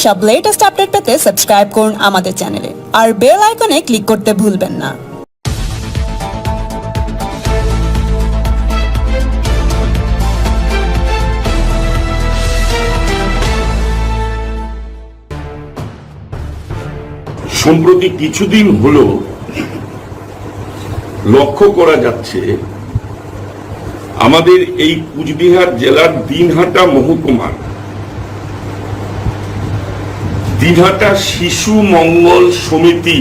সব latest update পেতে subscribe করুন আমাদের চ্যানেলে আর বেল আইকনে ক্লিক করতে ভুলবেন না। সম্প্রতি কিছুদিন হলো লক্ষ্য করা যাচ্ছে আমাদের এই কুচবিহার জেলার দিনহাটা মহকুমার দিনহাটা শিশু মঙ্গল সমিতি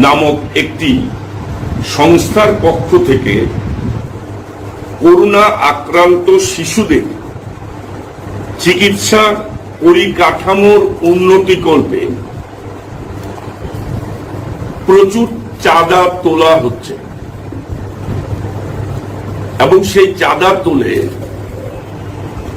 নামক একটি সংস্থার পক্ষ থেকে করোনা আক্রান্ত শিশুদের চিকিৎসা পরিকাঠামোর উন্নতিকল্পে প্রচুর চাঁদা তোলা হচ্ছে এবং সেই চাঁদা তুলে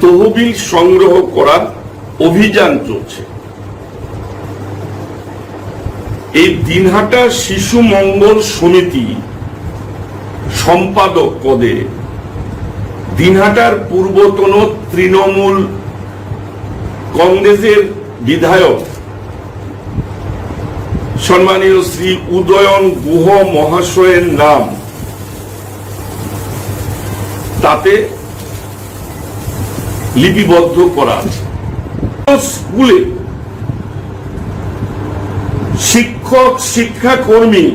তহবিল সংগ্রহ করার অভিযান চলছে। এই দিনহাটা শিশু মঙ্গল সমিতি সম্পাদক পদে দিনহাটার পূর্বতন তৃণমূল কংগ্রেসের বিধায়ক সম্মানীয় শ্রী উদয়ন গুহ মহাশয়ের নাম তাতে লিপিবদ্ধ করা আছে। স্কুলে শিক্ষক শিক্ষাকর্মী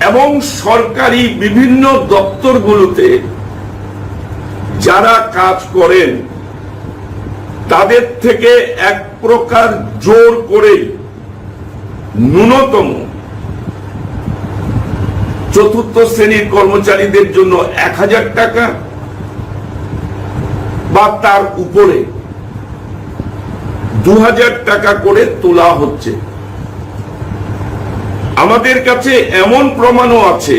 এবং সরকারি বিভিন্ন দপ্তরগুলোতে যারা কাজ করেন তাদের থেকে এক প্রকার জোর করে ন্যূনতম চতুর্থ শ্রেণীর কর্মচারীদের জন্য 1000 টাকা বা তার উপরে 2000 টাকা করে তোলা হচ্ছে। আমাদের কাছে এমন প্রমাণও আছে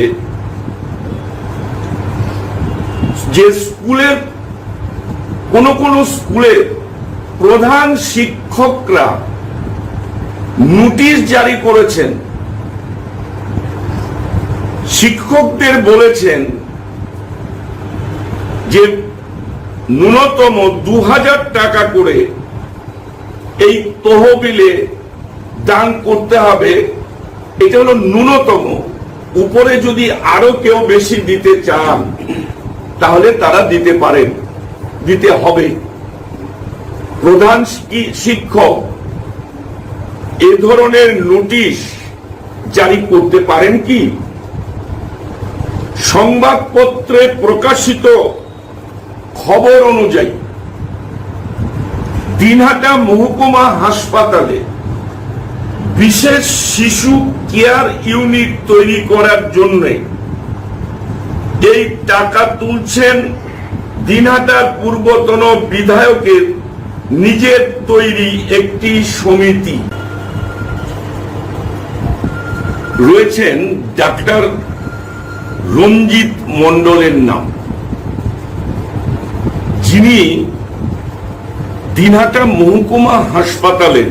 যে স্কুলের কোন স্কুলের প্রধান শিক্ষকরা নোটিশ জারি করেছেন, শিক্ষকদের বলেছেন যে ন্যূনতম 2000 টাকা করে এই তহবিলে দান করতে হবে। এটা হলো ন্যূনতম, উপরে যদি আরো কেউ বেশি দিতে চান তাহলে তারা দিতে পারেন, দিতে হবে। প্রধান শিক্ষক এ ধরনের নোটিশ জারি করতে পারেন কি? সংবাদপত্রে প্রকাশিত খবর অনুযায়ী দিনহাটা মহকুমা হাসপাতালে বিশেষ শিশু কেয়ার ইউনিট তৈরি করার জন্য এই টাকা তুলছেন দিনহাটার পূর্বতন বিধায়কের নিজের তৈরি একটি সমিতি। রয়েছেন ডাক্তার রঞ্জিত মণ্ডলের নাম, যিনি দিনহাটা মহকুমা হাসপাতালের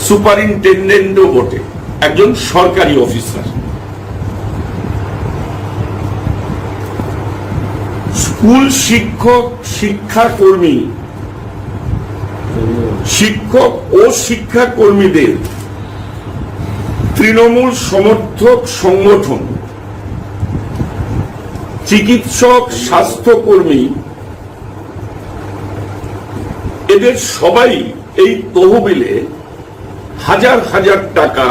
সুপারিনটেন্ডেন্টও বটে, একজন সরকারি অফিসার। স্কুল শিক্ষক শিক্ষাকর্মী শিক্ষক ও শিক্ষাকর্মীদের তৃণমূল সমর্থক সংগঠন, চিকিৎসক স্বাস্থ্যকর্মী, এদের সবাই এই তহবিলে হাজার হাজার টাকা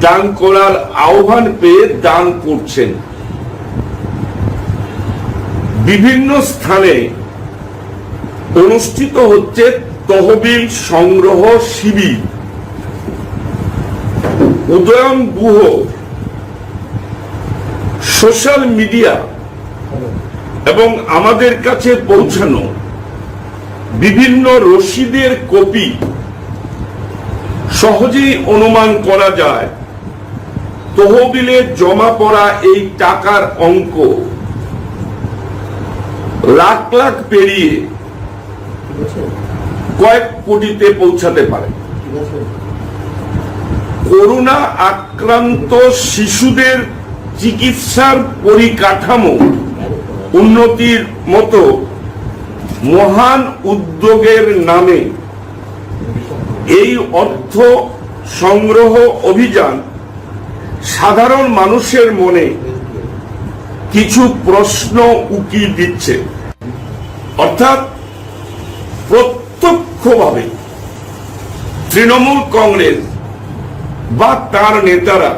দান করার আহ্বান পেয়ে দান করছেন। বিভিন্ন স্থানে অনুষ্ঠিত হচ্ছে তহবিল সংগ্রহ শিবির। উদয়ন গুহ সোশ্যাল মিডিয়া এবং আমাদের কাছে পৌঁছানো বিভিন্ন রসিদের কপি সহজেই অনুমান করা যায় তহবিলে জমা পড়া এই টাকার অঙ্ক লাখ লাখ পেরিয়ে কয়েক কোটিতে পৌঁছাতে পারে। করোনা আক্রান্ত শিশুদের চিকিৎসার পরিকাঠামো উন্নতির মতো মহান উদ্যোগের নামে এই অর্থ সংগ্রহ অভিযান সাধারণ মানুষের মনে কিছু প্রশ্ন উকি দিচ্ছে। অর্থাৎ প্রত্যক্ষভাবে তৃণমূল কংগ্রেস বা তার নেতারা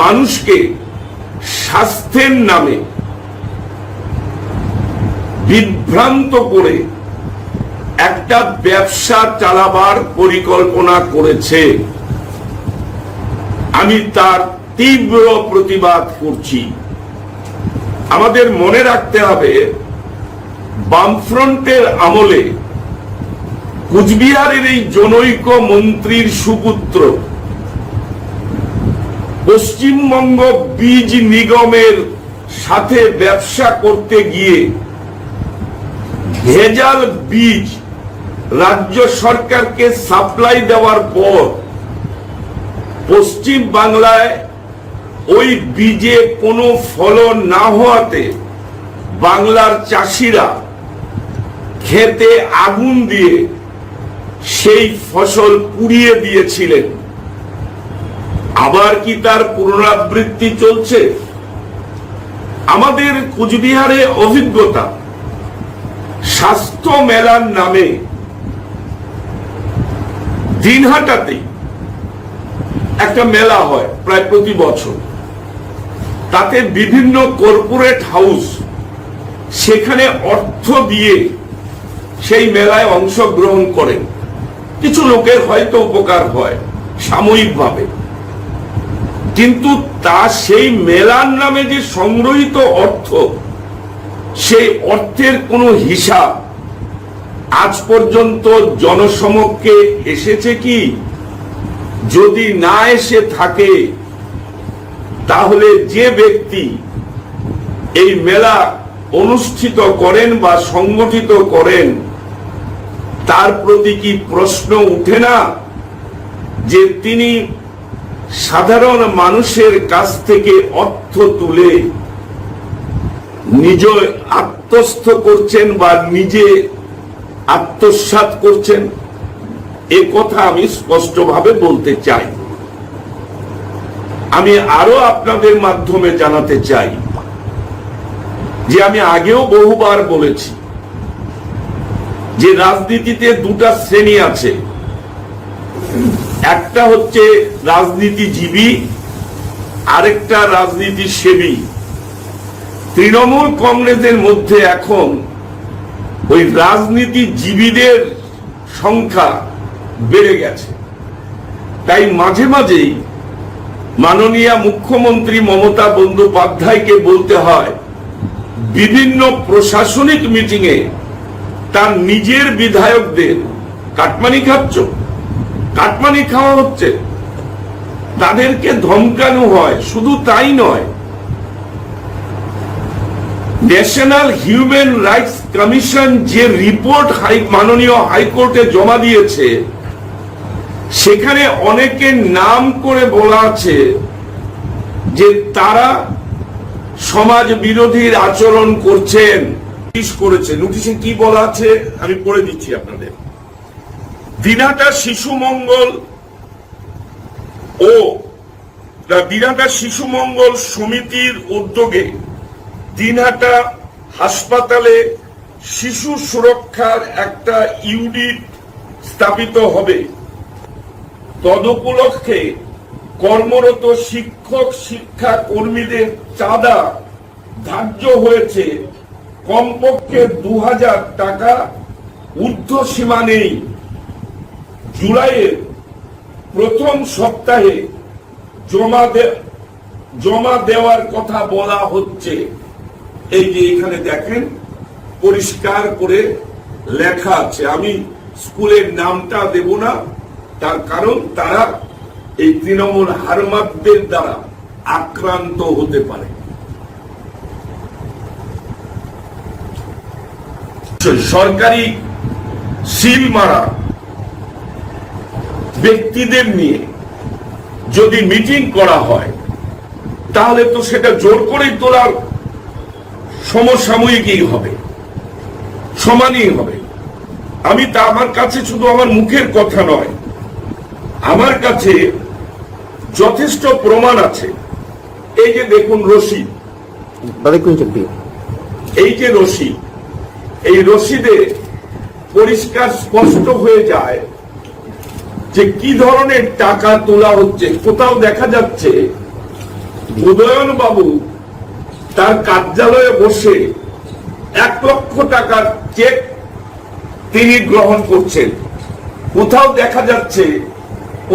মানুষকে স্বাস্থ্যের নামে বিভ্রান্ত করে একটা ব্যবসা চালাবার পরিকল্পনা করেছে। আমি তার তীব্র প্রতিবাদ করছি। আমাদের মনে রাখতে হবে, বামফ্রন্টের আমলে কুচবিহারের এই জনৈক মন্ত্রীর সুপুত্র পশ্চিমবঙ্গ বীজ নিগমের সাথে ব্যবসা করতে গিয়ে ভেজাল বীজ রাজ্য সরকারকে সাপ্লাই দেওয়ার পর পশ্চিম বাংলায় ওই বীজে কোনো ফলন না হওয়াতে বাংলার চাষিরা খেতে আগুন দিয়ে সেই ফসল পুড়িয়ে দিয়েছিলেন। আবার কি তার পুনরাবৃত্তি চলছে? আমাদের কুচবিহারে অভিজ্ঞতা, স্বাস্থ্য মেলার নামে দিনহাটাতেই একটা মেলা হয় প্রায় প্রতি বছর। তাতে বিভিন্ন কর্পোরেট হাউস সেখানে অর্থ দিয়ে সেই মেলায় অংশগ্রহণ করেন। কিছু লোকের হয়তো উপকার হয় সাময়িকভাবে, কিন্তু তা সেই মেলার নামে যে সংগ্রহিত অর্থ, সেই অর্থের কোনো হিসাব আজ পর্যন্ত জনসমক্ষে এসেছে কি? যদি না এসে থাকে, তাহলে যে ব্যক্তি এই মেলা অনুষ্ঠিত করেন বা সংগঠিত করেন, তার প্রতি কি প্রশ্ন উঠে না যে তিনি সাধারণ মানুষের কাছ থেকে অর্থ তুলে নিজে আত্মস্থ করছেন বা নিজে আত্মসাৎ করছেন? এ কথা আমি স্পষ্টভাবে বলতে চাই। আমি আরো আপনাদের মাধ্যমে জানাতে চাই যে আমি আগেও বহুবার বলেছি যে রাজনীতিতে দুটা শ্রেণী আছে। একটা হচ্ছে রাজনীতিজীবী, আরেকটা রাজনীতি সেবী। তৃণমূল কংগ্রেসের মধ্যে এখন ওই রাজনীতিজীবীদের সংখ্যা বেড়ে গেছে। তাই মাঝে মাঝেই মাননীয় মুখ্যমন্ত্রী মমতা বন্দ্যোপাধ্যায়কে বলতে হয়, বিভিন্ন প্রশাসনিক মিটিংয়ে তার নিজের বিধায়কদের কাটমানি খাচ্ছ, কাটমানি খাওয়া হচ্ছে, তাদেরকে ধমকানো হয়। শুধু তাই নয়, ন্যাশনাল হিউম্যান রাইটস কমিশন যে রিপোর্ট মাননীয় হাইকোর্টে জমা দিয়েছে, সেখানে অনেকের নাম করে বলা আছে যে তারা সমাজ বিরোধীর আচরণ করছেন। নোটিশে কি বলা আছে আমি পড়ে দিচ্ছি আপনাদের। দিনহাটা শিশু মঙ্গল ও দিনহাটা শিশু মঙ্গল সমিতির উদ্যোগে দিনহাটা হাসপাতালে শিশু সুরক্ষার একটা ইউনিট স্থাপিত হবে। তদুপলক্ষে কর্মরত শিক্ষক শিক্ষা কর্মীদের চাঁদা ধার্য হয়েছে কমপক্ষে 2000 টাকা, ঊর্ধ্ব সীমা নেই। জুলাইয়ের প্রথম সপ্তাহে জমা দেওয়ার কথা বলা হচ্ছে। এই যে এখানে দেখেন পরিষ্কার করে লেখা আছে। আমি স্কুলের নামটা দেব না, তার কারণ তারা এই তৃণমূল হারমাতদের দ্বারা আক্রান্ত হতে পারে। সরকারি সিল মারা ব্যক্তিদের নিয়ে যদি মিটিং করা হয়, তাহলে তো সেটা জোর করেই তোলার সমসাময়িকই হবে। সমানই হবে। আমার কাছে শুধু আমার মুখের কথা নয়, আমার কাছে যথেষ্ট প্রমাণ আছে। এই যে দেখুন রশিদ, এই যে রশিদ, এই রশিদে পরিষ্কার স্পষ্ট হয়ে যায় যে কি ধরনের টাকা তোলা হচ্ছে। কোথাও দেখা যাচ্ছে উদয়ন বাবু তার কার্যালয়ে বসে 1 লক্ষ টাকার চেক তিনি গ্রহণ করছেন। কোথাও দেখা যাচ্ছে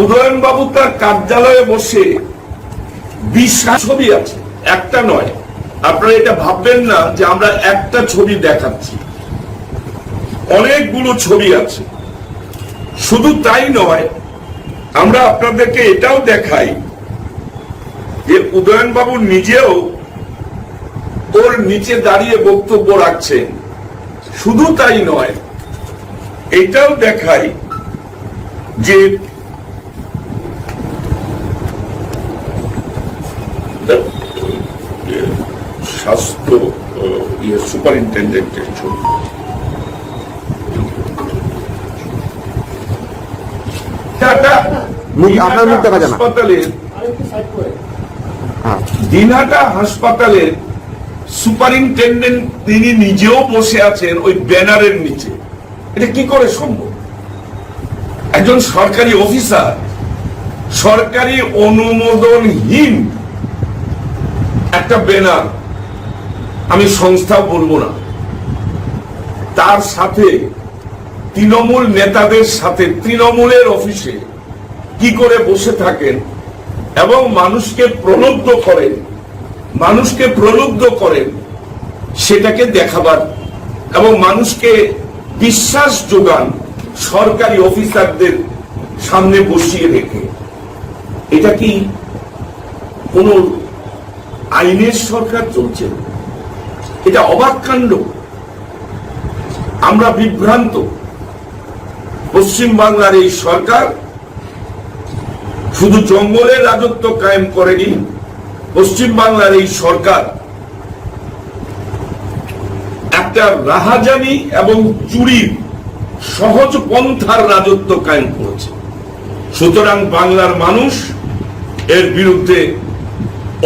উদয়ন বাবু তার কার্যালয়ে বসে 20টা ছবি আছে, একটা নয়। আপনারা এটা ভাববেন না যে আমরা একটা ছবি দেখাচ্ছি, অনেকগুলো ছবি আছে। শুধু তাই নয়, আমরা আপনাদেরকে এটাও দেখাই যে উদয়ন বাবু নিজেও ওর নিচে দাঁড়িয়ে বক্তব্য রাখছেন। শুধু তাই নয়, এটাও দেখাই যে স্বাস্থ্য সুপারিনটেন্ডেন্টের ছবি। দিনহাটা হাসপাতালের সুপারিনটেন্ডেন্ট তিনি নিজেও বসে আছেন ওই ব্যানারের নিচে। এটা কি করে সম্ভব? একজন সরকারি অফিসার সরকারি অনুমোদনহীন একটা ব্যানার, আমি সংস্থা বলবো না, তার সাথে তৃণমূল নেতাদের সাথে তৃণমূলের অফিসে কি করে বসে থাকেন এবং মানুষকে প্রলুব্ধ করেন সেটাকে দেখাবার এবং মানুষকে বিশ্বাস যোগান সরকারি অফিসারদের সামনে বসিয়ে রেখে। এটা কি কোন আইনের সরকার চলছে? এটা অবাক কাণ্ড। আমরা বিভ্রান্ত। পশ্চিম বাংলার এই সরকার শুধু জঙ্গলের রাজত্ব কায়েম করেনি, পশ্চিম বাংলার এই সরকার একটা রাহাজানি এবং চুরির সহজ পন্থার রাজত্ব কায়েম করেছে। সুতরাং বাংলার মানুষ এর বিরুদ্ধে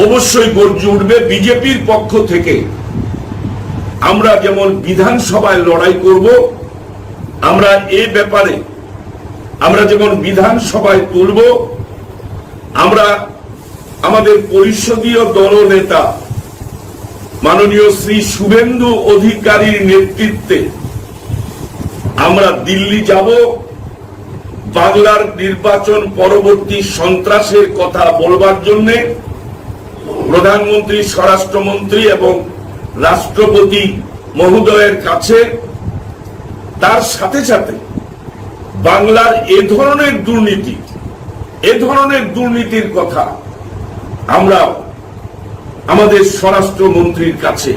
অবশ্যই গর্জে উঠবে। বিজেপির পক্ষ থেকে আমরা যেমন বিধানসভায় লড়াই করব, আমরা এ ব্যাপারে আমরা যেমন বিধানসভায় তুলব, আমরা আমাদের পরিষদীয় দলনেতা মাননীয় শ্রী শুভেন্দু অধিকারীর নেতৃত্বে আমরা দিল্লি যাব, বাংলার নির্বাচন পরবর্তী সন্ত্রাসের কথা বলবার জন্য প্রধানমন্ত্রী, স্বরাষ্ট্রমন্ত্রী এবং রাষ্ট্রপতি মহোদয়ের কাছে। তার সাথে সাথে বাংলার এ ধরনের দুর্নীতির কথা আমরা আমাদের স্বরাষ্ট্রমন্ত্রীর কাছে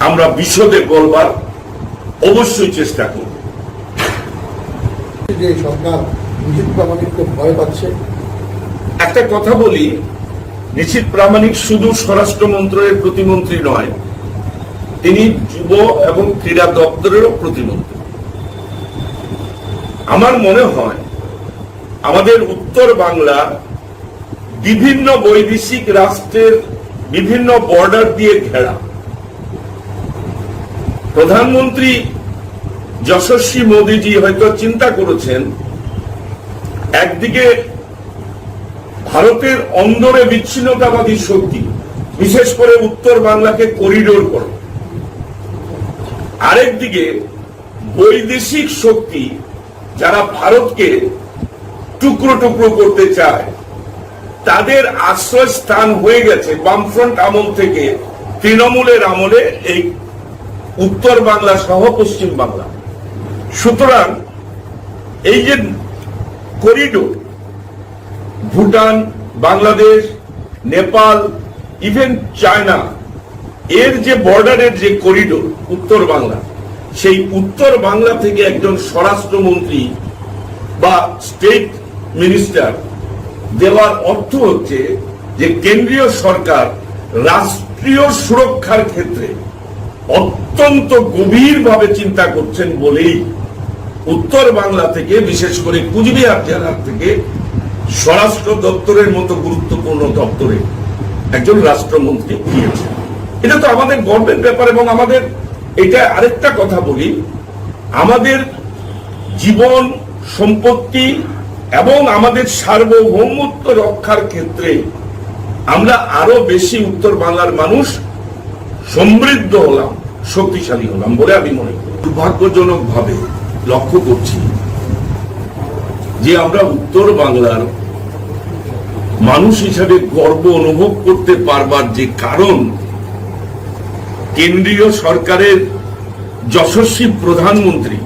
আমরা বিশদে বলবার অবশ্যই চেষ্টা করব। যে সরকার নিশীথ প্রামাণিককে ভয় পাচ্ছে, একটা কথা বলি, নিশীথ প্রামাণিক শুধু স্বরাষ্ট্রমন্ত্রকের প্রতিমন্ত্রী নয়, তিনি যুব এবং ক্রীড়া দপ্তরেরও প্রতিমন্ত্রী। আমার মনে হয় আমাদের উত্তর বাংলা বিভিন্ন বৈদেশিক রাষ্ট্রের বিভিন্ন বর্ডার দিয়ে ঘেরা। প্রধানমন্ত্রী যশস্বী মোদীজি হয়তো চিন্তা করেছেন একদিকে ভারতের অন্দরে বিচ্ছিন্নতাবাদী শক্তি, বিশেষ করে উত্তর বাংলাকে করিডোর করে, আরেকদিকে বৈদেশিক শক্তি যারা ভারতকে টুকরো টুকরো করতে চায়, তাদের আশ্রয়স্থান হয়ে গেছে বামফ্রন্ট আমল থেকে তৃণমূলের আমলে এই উত্তর বাংলা সহ পশ্চিম বাংলা। সুতরাং এই যে corridor, Bhutan, Bangladesh, Nepal, even China, এর যে বর্ডারের যে করিডোর উত্তর বাংলা, সেই উত্তর বাংলা থেকে একজন স্বরাষ্ট্রমন্ত্রী বা স্টেট মিনিস্টার দেওয়ার অর্থ হচ্ছে যে কেন্দ্রীয় সরকার রাষ্ট্রীয় সুরক্ষার ক্ষেত্রে অত্যন্ত গভীরভাবে চিন্তা করছেন বলেই উত্তর বাংলা থেকে, বিশেষ করে কুচবিহার জেলা থেকে স্বরাষ্ট্র দপ্তরের মতো গুরুত্বপূর্ণ দপ্তরে একজন রাষ্ট্রমন্ত্রী গিয়েছেন। এটা তো আমাদের গর্বের ব্যাপার। এবং আমাদের এটা আরেকটা কথা বলি, আমাদের জীবন সম্পত্তি এবং আমাদের সার্বভৌমত্ব রক্ষার ক্ষেত্রে আমরা আরো বেশি উত্তর বাংলার মানুষ সমৃদ্ধ হলাম, শক্তিশালী হলাম বলে আমি মনে করি। দুর্ভাগ্যজনক ভাবে লক্ষ্য করছি যে আমরা উত্তর বাংলার মানুষ হিসাবে গর্ব অনুভব করতে পারবার যে কারণ, কেন্দ্রীয় সরকারের যশস্বী প্রধানমন্ত্রী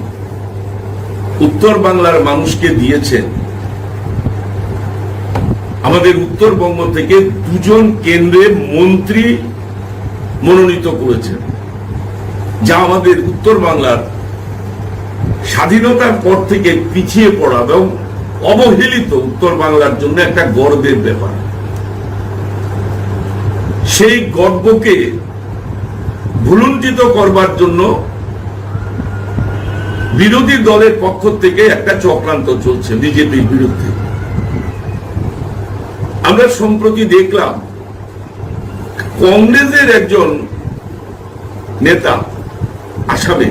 উত্তর বাংলার মানুষকে দিয়েছেন। আমাদের উত্তরবঙ্গ থেকে 2 জন কেন্দ্রের মন্ত্রী মনোনীত করেছেন, যা আমাদের উত্তর বাংলার স্বাধীনতার পর থেকে পিছিয়ে পড়া এবং অবহেলিত উত্তর বাংলার জন্য একটা গর্বের ব্যাপার। সেই গর্বকে ভুলুণ্ঠিত করবার জন্য বিরোধী দলের পক্ষ থেকে একটা চক্রান্ত চলছে বিজেপির বিরুদ্ধে। আমরা সম্প্রতি দেখলাম কংগ্রেসের একজন নেতা আসামে,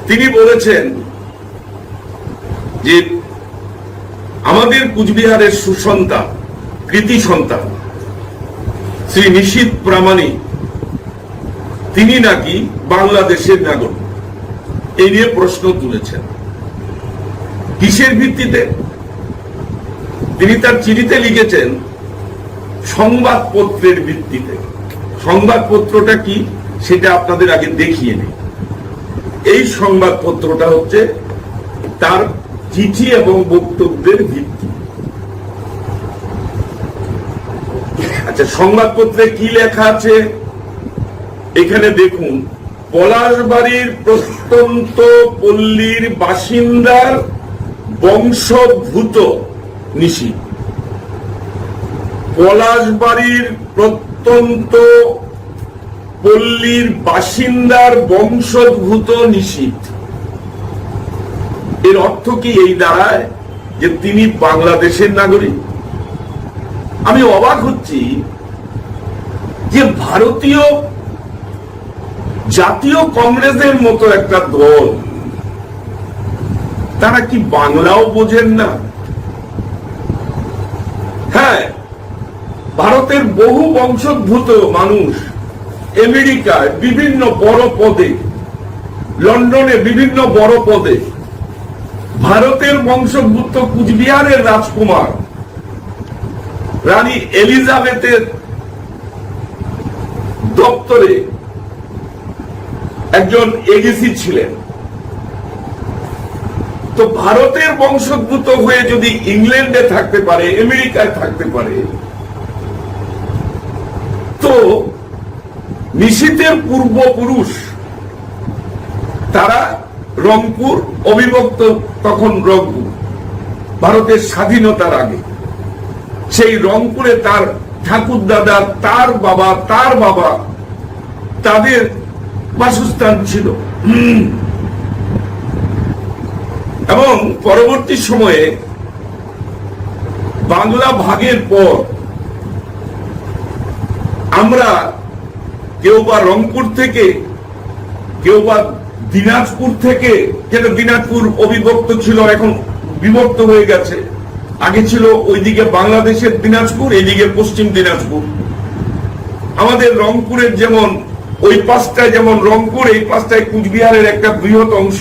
তিনি বলেছেন যে আমাদের কুচবিহারের সুসন্তান, কৃতি সন্তান শ্রী নিশীথ প্রামাণিক, তিনি নাকি বাংলাদেশের নাগরিক। এই নিয়ে প্রশ্ন তুলেছেন। কিসের ভিত্তিতে? তিনি তার চিঠিতে লিখেছেন সংবাদপত্রের ভিত্তিতে। সংবাদপত্রটা কি সেটা আপনাদের আগে দেখিয়ে নিই। এই সংবাদপত্রটা হচ্ছে তার চিঠি এবং বক্তব্যের ভিত্তি। আচ্ছা, সংবাদপত্রে কি লেখা আছে এখানে দেখুন। পলাশবাড়ির প্রত্যন্ত পল্লীর বাসিন্দার বংশোদ্ভূত নিশীথ। পলাশবাড়ির প্রত্যন্ত পল্লীর বাসিন্দার বংশোদ্ভূত নিশীথ। এর অর্থ কি এই দাঁড়ায় যে তিনি বাংলাদেশের নাগরিক? আমি অবাক হচ্ছি যে ভারতীয় জাতীয় কংগ্রেসের মতো একটা দল, তারা কি বাংলাও বোঝেন না? হ্যাঁ, ভারতের বহু বংশোদ্ভূত মানুষ আমেরিকায় বিভিন্ন বড় পদে, লন্ডনে বিভিন্ন বড় পদে, ভারতের বংশোদ্ভূত কুচবিহারের রাজকুমার রানী এলিজাবেথের দপ্তরে একজন এডিসি ছিলেন। তো ভারতের বংশোদ্ভূত হয়ে যদি ইংল্যান্ডে থাকতে পারে, আমেরিকায় থাকতে পারে, তো নিশীথের পূর্বপুরুষ তারা রংপুর, অবিভক্ত তখন রংপুর, ভারতের স্বাধীনতার আগে সেই রংপুরে তার ঠাকুরদাদা, তার বাবা তাদের বাসস্থান ছিল। এবং পরবর্তী সময়ে বাংলা ভাগের পর আমরা কেউ বা রংপুর থেকে, কেউ বা দিনাজপুর থেকে, যেটা দিনাজপুর অবিভক্ত ছিল এখন বিভক্ত হয়ে গেছে। আগে ছিল ওইদিকে বাংলাদেশের দিনাজপুর, এইদিকে পশ্চিম দিনাজপুর। আমাদের রংপুরের যেমন ওই পাশটায় যেমন রংপুর, এই পাশটায় কুচবিহারের একটা বৃহৎ অংশ।